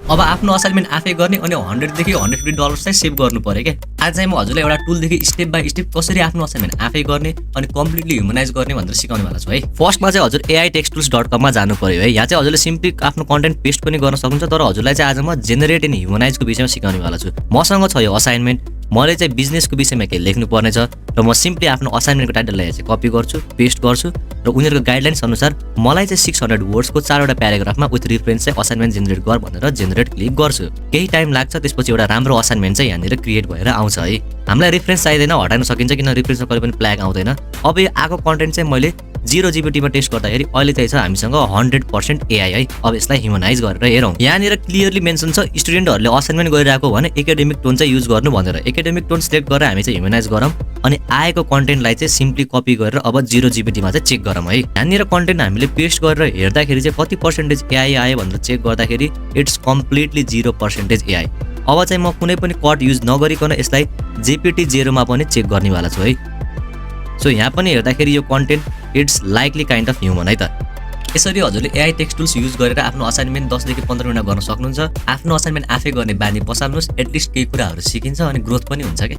अब आफ्नो असाइनमेन्ट आफै गर्ने अनि $100 देखि $150 चाहिँ सेभ गर्नु पर्यो के। आज चाहिँ म हजुरलाई एउटा टुलदेखि स्टेप बाइ स्टेप कसरी आफ्नो असाइनमेन्ट आफै गर्ने अनि कम्प्लिटली ह्युमनाइज गर्ने भनेर सिकाउने वाला छु है। फर्स्टमा चाहिँ हजुर aitextools.com मा जानु पर्यो है। यहाँ चाहिँ हजुरले सिम्पली आफ्नो कन्टेन्ट पेस्ट पनि गर्न सक्नुहुन्छ, तर हजुरलाई चाहिँ आज म जेनेरेट एन्ड ह्युमनाइजको विषयमा सिकाउने वाला छु। मसँग छ यो असाइनमेन्ट, मैले चाहिँ बिजनेसको विषयमा के लेख्नु पर्ने छ र म सिम्पली आफ्नो असाइनमेन्टको टाइटललाई चाहिँ कपी गर्छु, पेस्ट गर्छु र उनीहरूको गाइडलाइन्स अनुसार मलाई चाहिँ 600 वर्ड्सको 4वटा प्याराग्राफमा विथ रिफरेन्स चाहिँ असाइनमेन्ट जेनेरेट गर भनेर जेनेरेट क्लिक गर्छु। केही टाइम लाग्छ, त्यसपछि एउटा राम्रो असाइनमेन्ट चाहिँ यहाँनिर क्रिएट भएर आउँछ है। हामीलाई रिफरेन्स चाहिँदैन, हटाउन सकिन्छ, किन रिफरेन्समा कहिले पनि फ्ल्याग आउँदैन। अब यो आएको कन्टेन्ट चाहिँ मैले 0GPT मा टेस्ट गर्दाखेरि अहिले चाहिँ छ हामीसँग 100% AI है। अब यसलाई ह्युमनाइज गरेर हेरौँ। यहाँनिर क्लियरली मेन्सन छ स्टुडेन्टहरूले असाइनमेन्ट गरिरहेको भने एकाडेमिक टोन चाहिँ युज गर्नु भनेर। एकाडेमिक टोन सिलेक्ट गरेर हामी चाहिँ ह्युमनाइज गरौँ अनि आएको कन्टेन्टलाई चाहिँ सिम्पली कपी गरेर अब 0GPT मा चाहिँ चेक गरौँ है। यहाँनिर कन्टेन्ट हामीले पेस्ट गरेर हेर्दाखेरि चाहिँ कति पर्सेन्टेज AI आयो भनेर चेक गर्दाखेरि इट्स कम्प्लिटली 0% AI। अब चाहिँ म कुनै पनि कट युज नगरिकन यसलाई GPT-0 मा पनि चेक गर्ने वाला छु है। सो यहाँ पनि हेर्दाखेरि यो content it's likely kind of human है त। यसरी हजुरले AI टेक्स्ट टुल्स युज गरेर आफ्नो असाइनमेन्ट 10 देखि 15 मिनेट गर्न सक्नुहुन्छ। आफ्नो असाइनमेन्ट आफै गर्ने बानी बसाल्नुहोस्, एटलिस्ट केही कुराहरू सिकिन्छ अनि ग्रोथ पनि हुन्छ के।